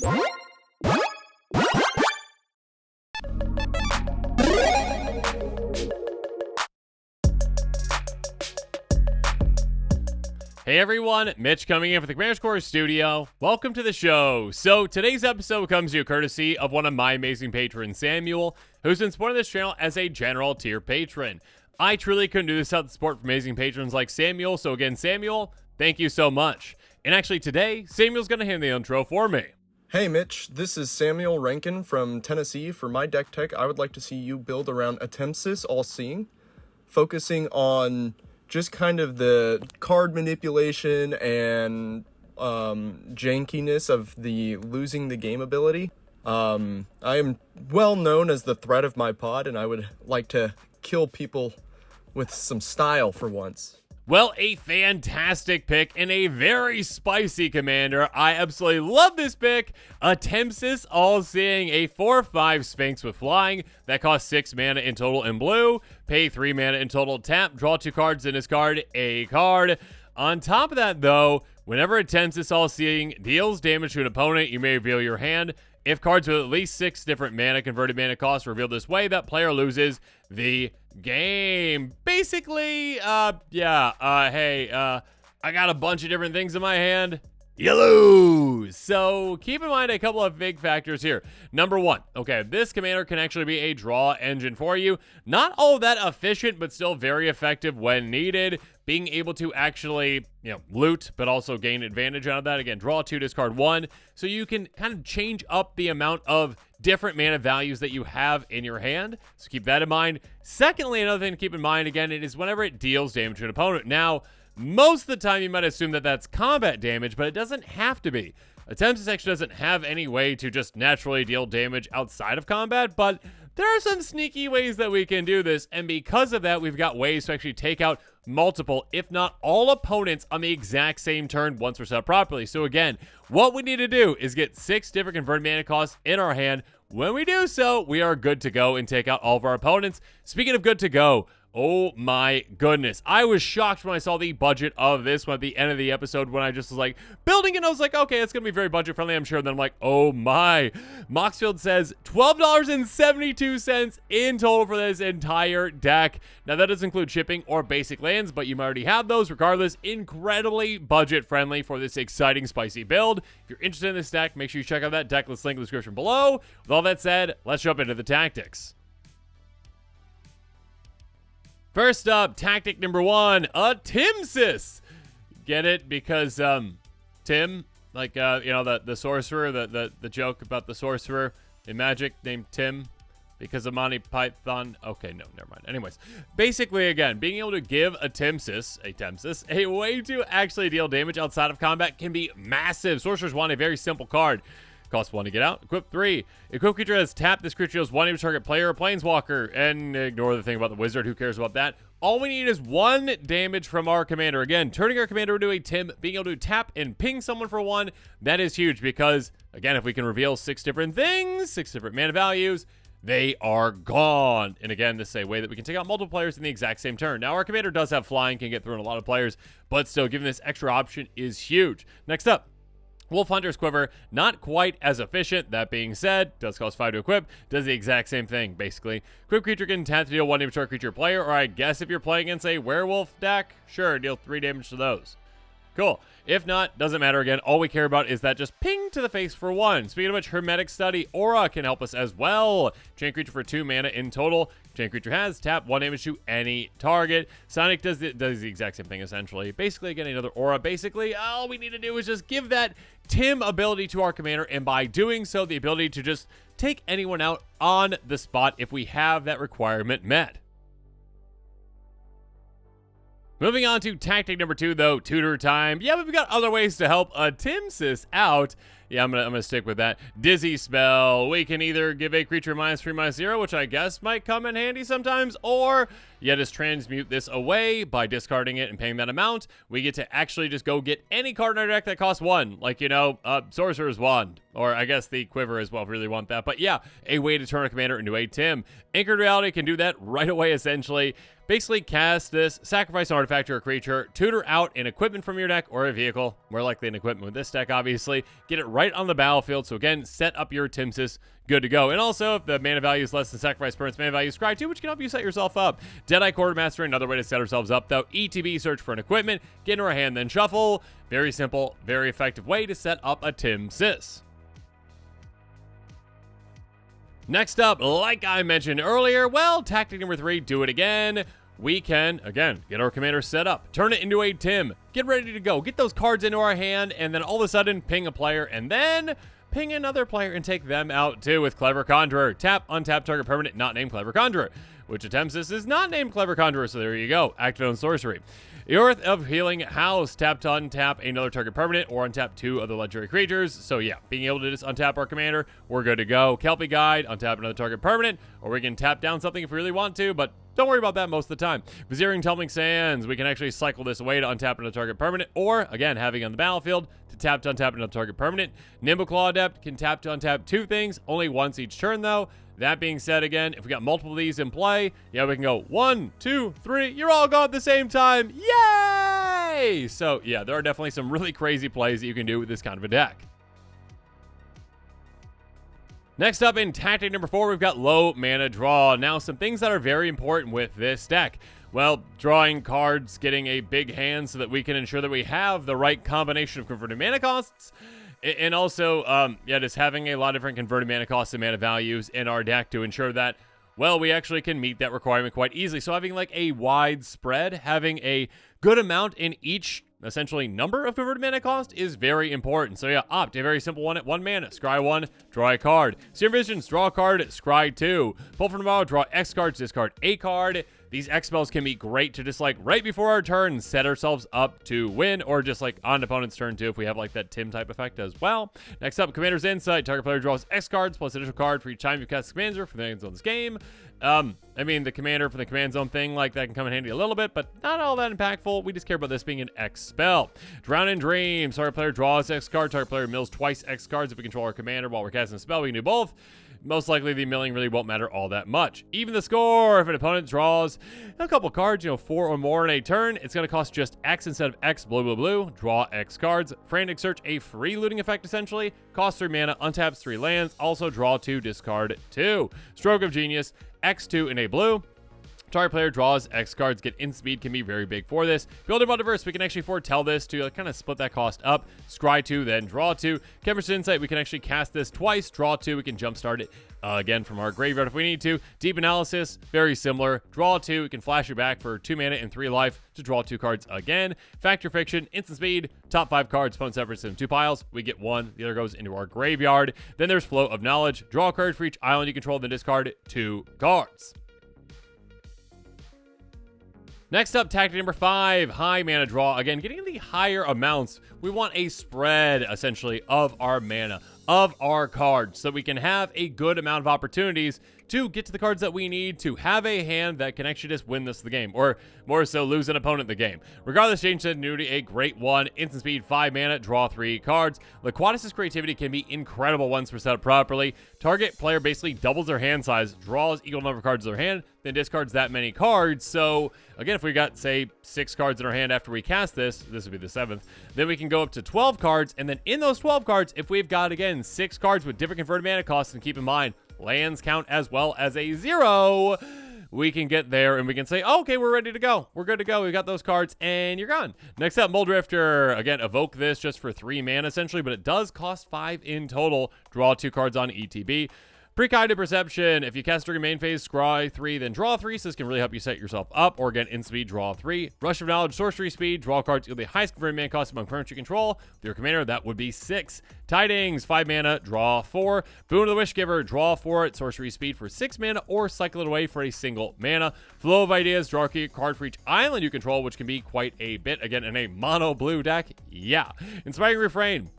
Hey everyone, Mitch coming in for the Commander Core Studio. Welcome to the show. So today's episode comes to you courtesy of one of my amazing patrons, Samuel, who's been supporting this channel as a general tier patron. I truly couldn't do this without the support from amazing patrons like Samuel, so again, Samuel, thank you so much. And actually today, Samuel's going to hand the intro for me. Hey Mitch, this is Samuel Rankin from Tennessee. For my deck tech, I would like to see you build around Atemsis All-Seeing, focusing on just kind of the card manipulation and jankiness of the losing the game ability. I am well known as the threat of my pod, and I would like to kill people with some style for once. Well, a fantastic pick and a very spicy commander. I absolutely love this pick. Atemsis All-Seeing, a 4/5 Sphinx with flying that costs 6 mana in total in blue. Pay 3 mana in total, tap, draw 2 cards, and discard a card. On top of that, though, whenever Atemsis All-Seeing deals damage to an opponent, you may reveal your hand. If cards with at least 6 different converted mana costs revealed this way, that player loses the game. Basically, I got a bunch of different things in my hand. You lose. So keep in mind a couple of big factors here. Number one, okay, this commander can actually be a draw engine for you. Not all that efficient, but still very effective when needed. Being able to actually, loot, but also gain advantage out of that. Again, draw 2, discard 1. So you can kind of change up the amount of different mana values that you have in your hand. So keep that in mind. Secondly, another thing to keep in mind, again, it is whenever it deals damage to an opponent. Now, most of the time you might assume that that's combat damage, but it doesn't have to be. Atemsis actually doesn't have any way to just naturally deal damage outside of combat, but there are some sneaky ways that we can do this, and because of that, we've got ways to actually take out multiple, if not all opponents on the exact same turn once we're set up properly. So again, what we need to do is get 6 different converted mana costs in our hand. When we do so, we are good to go and take out all of our opponents. Speaking of good to go, oh my goodness. I was shocked when I saw the budget of this one at the end of the episode when I just was like building it. I was like, okay, it's going to be very budget friendly, I'm sure. And then I'm like, oh my. Moxfield says $12.72 in total for this entire deck. Now that doesn't include shipping or basic lands, but you might already have those. Regardless, incredibly budget friendly for this exciting spicy build. If you're interested in this deck, make sure you check out that deck list link in the description below. With all that said, let's jump into the tactics. First up, tactic number 1, Atemsis. Get it? Because Tim, like the sorcerer, the joke about the sorcerer in Magic named Tim because of Monty Python. Okay, no, never mind. Anyways, basically, again, being able to give Atemsis a way to actually deal damage outside of combat can be massive. Sorcerers want a very simple card. Cost 1 to get out. Equip 3. Equip creature has tapped. This creature deals 1 damage to target player or planeswalker. And ignore the thing about the wizard. Who cares about that? All we need is 1 damage from our commander. Again, turning our commander into a Tim, being able to tap and ping someone for 1, that is huge because, again, if we can reveal 6 different things, 6 different mana values, they are gone. And again, this is a way that we can take out multiple players in the exact same turn. Now, our commander does have flying, can get through in a lot of players, but still, giving this extra option is huge. Next up, Wolf Hunter's Quiver, not quite as efficient. That being said, does cost 5 to equip, does the exact same thing, basically. Equip creature can tap to deal 1 damage to our creature player, or I guess if you're playing against a werewolf deck, sure, deal 3 damage to those. Cool. If not, doesn't matter. Again, all we care about is that just ping to the face for 1. Speaking of which, Hermetic Study Aura can help us as well. Chain creature for 2 mana in total. Chain creature has tap 1 damage to any target. Sonic does the exact same thing, essentially. Basically, again, another aura. Basically, all we need to do is just give that Tim ability to our commander, and by doing so, the ability to just take anyone out on the spot if we have that requirement met. Moving on to tactic number 2, though, Tutor Time. Yeah, but we've got other ways to help Atemsis out. Yeah, I'm gonna stick with that. Dizzy Spell. We can either give a creature -3/-0, which I guess might come in handy sometimes, or you just transmute this away by discarding it and paying that amount. We get to actually just go get any card in our deck that costs 1, like, Sorcerer's Wand, or I guess the Quiver as well if we really want that. But yeah, a way to turn a commander into a Tim. Anchored Reality can do that right away, essentially. Basically, cast this, sacrifice an artifact or a creature, tutor out an equipment from your deck or a vehicle, more likely an equipment with this deck, obviously. Get it right right on the battlefield. So again, set up your Atemsis, good to go. And also, if the mana value is less than sacrifice permanent's mana value, scry 2, which can help you set yourself up. Deadeye Quartermaster, another way to set ourselves up, though. ETB, search for an equipment, get into our hand, then shuffle. Very simple, very effective way to set up Atemsis. Next up, like I mentioned earlier, well, tactic number 3, do it again. We can, again, get our commander set up, turn it into a Tim, get ready to go, get those cards into our hand, and then all of a sudden, ping a player, and then ping another player and take them out too with Clever Conjurer. Tap, untap target permanent, not named Clever Conjurer, which Atemsis is not named Clever Conjurer, so there you go, activate on sorcery. Earth of Healing House, tap to untap another target permanent or untap 2 other legendary creatures. So yeah, being able to just untap our commander, we're good to go. Kelpie Guide, untap another target permanent, or we can tap down something if we really want to, but don't worry about that most of the time. Viziering Tumbling Sands, we can actually cycle this away to untap another target permanent, or again, having on the battlefield to tap to untap another target permanent. Nimbleclaw Adept can tap to untap 2 things, only once each turn though. That being said, again, if we got multiple of these in play, yeah, we can go 1, 2, 3, you're all gone at the same time. Yay! So yeah, there are definitely some really crazy plays that you can do with this kind of a deck. Next up in tactic number 4, we've got low mana draw. Now, some things that are very important with this deck. Well, drawing cards, getting a big hand so that we can ensure that we have the right combination of converted mana costs. And also, yeah, just having a lot of different converted mana costs and mana values in our deck to ensure that, well, we actually can meet that requirement quite easily. So having like a wide spread, having a good amount in each essentially number of converted mana cost is very important. So yeah, opt a very simple one at 1 mana. Scry 1, draw a card. Seer Visions, draw a card, scry 2. Pull from the bottom, draw X cards, discard a card. These X spells can be great to just like right before our turn set ourselves up to win, or just like on opponent's turn too if we have like that Tim type effect as well. Next up, Commander's Insight. Target player draws X cards plus additional card for each time you cast the commander for the command zone's game. I mean, the commander for the command zone thing, like that can come in handy a little bit, but not all that impactful. We just care about this being an X spell. Drown in Dreams. Target player draws X card. Target player mills twice X cards. If we control our commander while we're casting a spell, we can do both. Most likely the milling really won't matter all that much. Even the score, if an opponent draws a couple cards, 4 or more in a turn, it's going to cost just X instead of X, blue, blue, blue. Draw X cards. Frantic Search, a free looting effect essentially. Costs 3 mana, untaps 3 lands. Also draw 2, discard 2. Stroke of Genius, X2 in a blue. Target player draws X cards, get in speed, can be very big for this. Builder Multiverse, we can actually foretell this to kind of split that cost up. Scry 2, then draw 2. Chemist's Insight, we can actually cast this twice, draw 2, we can jumpstart it again from our graveyard if we need to. Deep Analysis, very similar. Draw 2, we can flash it back for 2 mana and 3 life to draw 2 cards again. Factor Fiction, instant speed, top 5 cards, opponent separates in 2 piles. We get 1, the other goes into our graveyard. Then there's Flow of Knowledge. Draw a card for each island you control, then discard 2 cards. Next up, tactic number 5, high mana draw. Again, getting the higher amounts, we want a spread, essentially, of our mana, of our cards, so we can have a good amount of opportunities to get to the cards that we need to have a hand that can actually just win this the game, or more so lose an opponent the game. Regardless, Change Ingenuity, a great one. Instant speed, 5 mana, draw 3 cards. Laquatus' creativity can be incredible once we're set up properly. Target player basically doubles their hand size, draws equal number of cards in their hand, then discards that many cards. So again, if we got, say, 6 cards in our hand after we cast this would be the 7th, then we can go up to 12 cards, and then in those 12 cards, if we've got, again, 6 cards with different converted mana costs, and keep in mind, lands count as well as a 0, we can get there and we can say, oh, okay, we're ready to go. We're good to go. We got those cards and you're gone. Next up, Muldrifter. Again, evoke this just for 3 mana essentially, but it does cost 5 in total. Draw 2 cards on ETB. Precognitive Perception. If you cast during main phase, scry 3, then draw 3. So this can really help you set yourself up. Or again, in speed, draw 3. Rush of Knowledge, Sorcery Speed. Draw cards equal the highest converted mana cost among permanents you control. With your commander, that would be 6. Tidings, 5 mana, draw 4. Boon of the Wishgiver, draw 4 at Sorcery Speed for 6 mana, or cycle it away for a single mana. Flow of Ideas, draw a card for each island you control, which can be quite a bit. Again, in a mono blue deck. Yeah. Inspiring Refrain.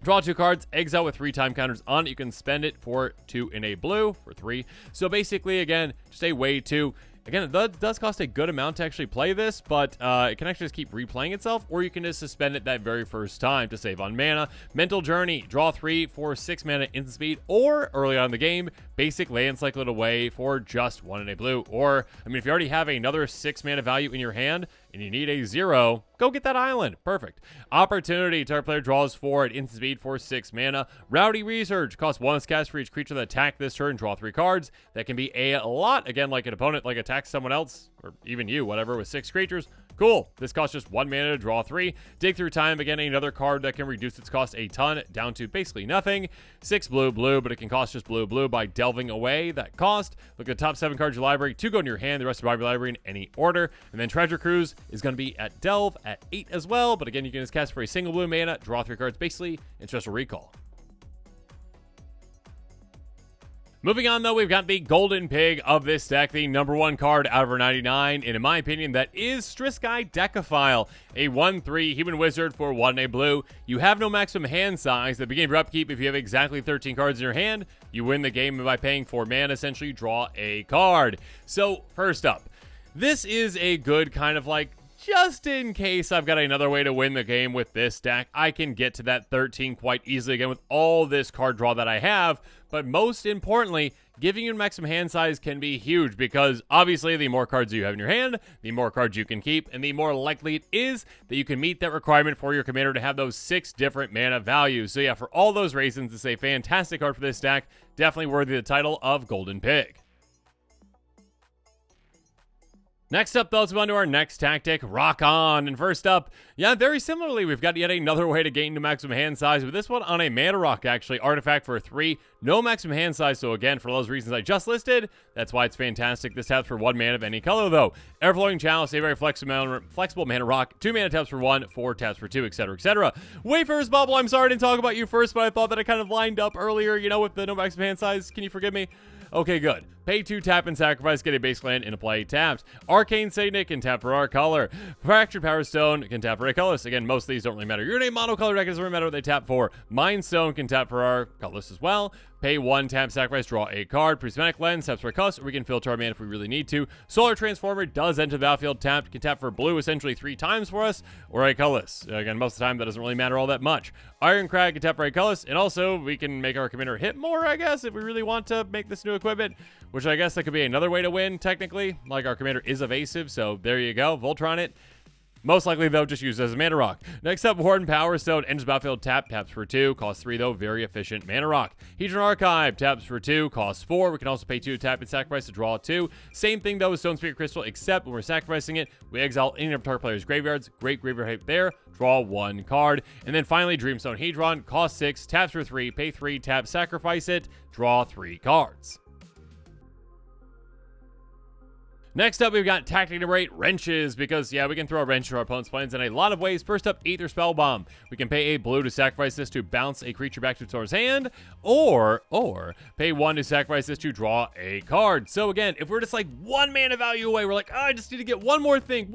Draw 2 cards, exile with 3 time counters on it. You can spend it for 2 in a blue for 3. So basically, again, just a way to, again, it does cost a good amount to actually play this, but it can actually just keep replaying itself, or you can just suspend it that very first time to save on mana. Mental Journey, draw 3 for 6 mana instant speed, or early on in the game, basic land cycle it away for just 1 and a blue. Or, I mean, if you already have another 6 mana value in your hand and you need a 0, go get that island. Perfect. Opportunity. Target player draws 4 at instant speed for 6 mana. Rowdy Research. Costs 1 cast for each creature that attack this turn. Draw 3 cards. That can be a lot. Again, like an opponent like attacks someone else, or even you, whatever, with 6 creatures. Cool. This costs just 1 mana to draw 3. Dig Through Time. Again, another card that can reduce its cost a ton down to basically nothing. 6 blue, blue, but it can cost just blue, blue by delving away that cost. Look at the top 7 cards of your library. 2 go in your hand. The rest of your library in any order. And then Treasure Cruise is going to be at delve at 8 as well. But again, you can just cast for a single blue mana, draw 3 cards. Basically, it's just a recall. Moving on, though, we've got the Golden Pig of this deck, the #1 card out of our 99, and in my opinion, that is Strisky Deckophile, a 1/3 human wizard for 1 and a blue. You have no maximum hand size. At the beginning of your upkeep, if you have exactly 13 cards in your hand, you win the game, and by paying 4 mana, essentially, you draw a card. So, first up, this is a good kind of like, just in case I've got another way to win the game with this deck, I can get to that 13 quite easily again with all this card draw that I have. But most importantly, giving you maximum hand size can be huge because obviously the more cards you have in your hand, the more cards you can keep, and the more likely it is that you can meet that requirement for your commander to have those 6 different mana values. So yeah, for all those reasons, it's a fantastic card for this deck. Definitely worthy of the title of Golden Pig. Next up, though, let's move on to our next tactic, Rock On. And first up, yeah, very similarly, we've got yet another way to gain to maximum hand size, but this one on a Mana Rock, actually. Artifact for 3, no maximum hand size, so again, for those reasons I just listed, that's why it's fantastic. This taps for 1 mana of any color, though. Everflowing Chalice, a very flexible Mana Rock, 2 mana taps for 1, 4 taps for 2, etc., etc. Wafers Bubble, I'm sorry I didn't talk about you first, but I thought that I kind of lined up earlier, you know, with the no maximum hand size. Can you forgive me? Okay, good. Pay 2, tap, and sacrifice, get a base land in a play tapped. Arcane Signet can tap for our color. Fractured Power Stone can tap for a colorless. Again, most of these don't really matter. You're in a monocolor deck, it doesn't really matter what they tap for. Mind Stone can tap for our colorless as well. Pay 1, tap, sacrifice, draw a card. Prismatic Lens taps for a colorless, or we can filter our mana if we really need to. Solar Transformer does enter the battlefield tapped, can tap for blue essentially 3 times for us, or a colorless. Again, most of the time that doesn't really matter all that much. Iron Crag can tap for a colorless, and also we can make our commander hit more, I guess, if we really want to make this new equipment, which I guess that could be another way to win, technically. Like, our commander is evasive, so there you go. Voltron it. Most likely, though, just use it as a Mana Rock. Next up, Warden Power Stone enters battlefield, taps for 2, costs 3, though, very efficient Mana Rock. Hedron Archive taps for 2, costs 4. We can also pay 2, tap, and sacrifice to draw 2. Same thing, though, with Stone Spirit Crystal, except when we're sacrificing it, we exile any of our target player's graveyards. Great graveyard hype there. Draw 1 card. And then finally, Dreamstone Hedron, costs 6, taps for 3, pay 3, tap, sacrifice it, draw 3 cards. Next up, we've got Tactic number 8, Wrenches, because, yeah, we can throw a wrench to our opponent's plans in a lot of ways. First up, Aether Spellbomb. We can pay a blue to sacrifice this to bounce a creature back to its owner's hand, or pay 1 to sacrifice this to draw a card. So again, if we're just like 1 mana value away, we're like, oh, I just need to get one more thing.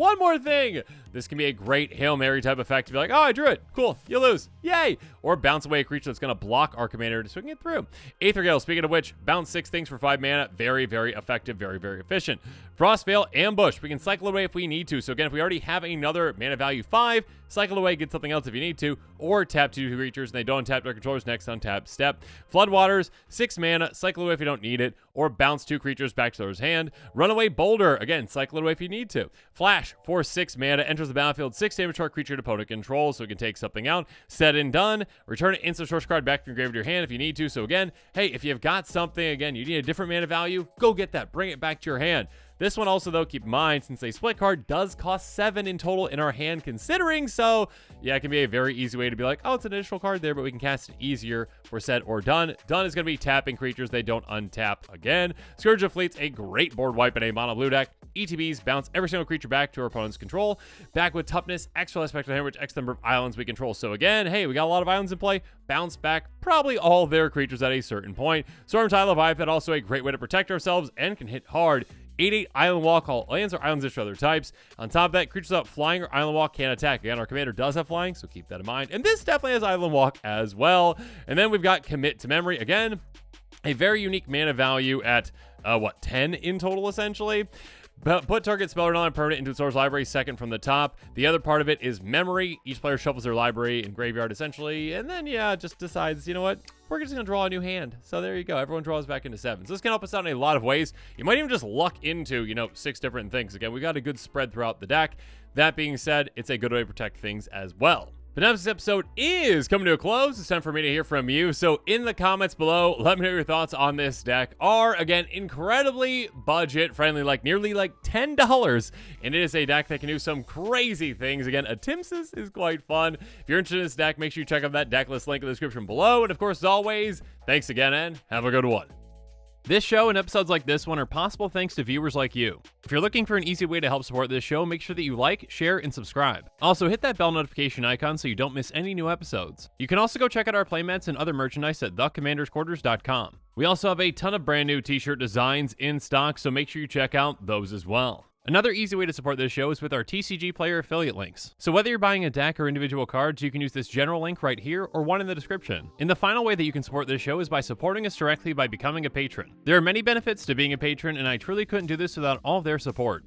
This can be a great Hail Mary type effect to be like, oh, I drew it. Cool, you lose. Yay! Or bounce away a creature that's going to block our commander so we can get through. Aether Gale, speaking of which, bounce 6 things for 5 mana. Very, very effective, very, very efficient. Frostveil Ambush. We can cycle away if we need to. So again, if we already have another mana value 5, cycle away, get something else if you need to, or tap 2 creatures and they don't tap their controllers next untap step. Floodwaters, 6 mana, cycle away if you don't need it, or bounce 2 creatures back to their hand. Runaway Boulder, again, cycle it away if you need to. Flash, for 6 mana, enters the battlefield, 6 damage to our creature to opponent controls, so it can take something out. Said and done. Return an instant source card back from your grave to your hand if you need to. So again, hey, if you've got something, again, you need a different mana value, go get that, bring it back to your hand. This one also, though, keep in mind, since a split card does cost 7 in total in our hand considering, so yeah, it can be a very easy way to be like, oh, it's an additional card there, but we can cast it easier for said or done. Done is going to be tapping creatures they don't untap again. Scourge of Fleets, a great board wipe in a mono blue deck. ETBs, bounce every single creature back to our opponent's control. Back with Toughness, extra aspect of hand, which X number of islands we control. So again, hey, we got a lot of islands in play. Bounce back probably all their creatures at a certain point. Storm Tide Leviathan, also a great way to protect ourselves and can hit hard. 8/8 Island Walk, all lands or islands dish other types. On top of that, creatures without flying or Island Walk can't attack. Again, our commander does have flying, so keep that in mind. And this definitely has Island Walk as well. And then we've got Commit to Memory. Again, a very unique mana value at, 10 in total, essentially. Put target spell or non-permanent into its source library second from the top. The other part of it is memory. Each player shuffles their library and graveyard essentially, and then yeah, just decides, you know what, we're just gonna draw a new hand. So there you go. Everyone draws back into 7. So this can help us out in a lot of ways. You might even just luck into, you know, 6 different things. Again, we got a good spread throughout the deck. That being said, it's a good way to protect things as well. But now this episode is coming to a close. It's time for me to hear from you. So in the comments below, let me know your thoughts on this deck. Are, again, incredibly budget friendly, like nearly like $10. And it is a deck that can do some crazy things. Again, Atemsis is quite fun. If you're interested in this deck, make sure you check out that deck list link in the description below. And of course, as always, thanks again and have a good one. This show and episodes like this one are possible thanks to viewers like you. If you're looking for an easy way to help support this show, make sure that you like, share, and subscribe. Also, hit that bell notification icon so you don't miss any new episodes. You can also go check out our playmats and other merchandise at thecommandersquarters.com. We also have a ton of brand new t-shirt designs in stock, so make sure you check out those as well. Another easy way to support this show is with our TCG player affiliate links. So whether you're buying a deck or individual cards, you can use this general link right here or one in the description. And the final way that you can support this show is by supporting us directly by becoming a patron. There are many benefits to being a patron, and I truly couldn't do this without all of their support.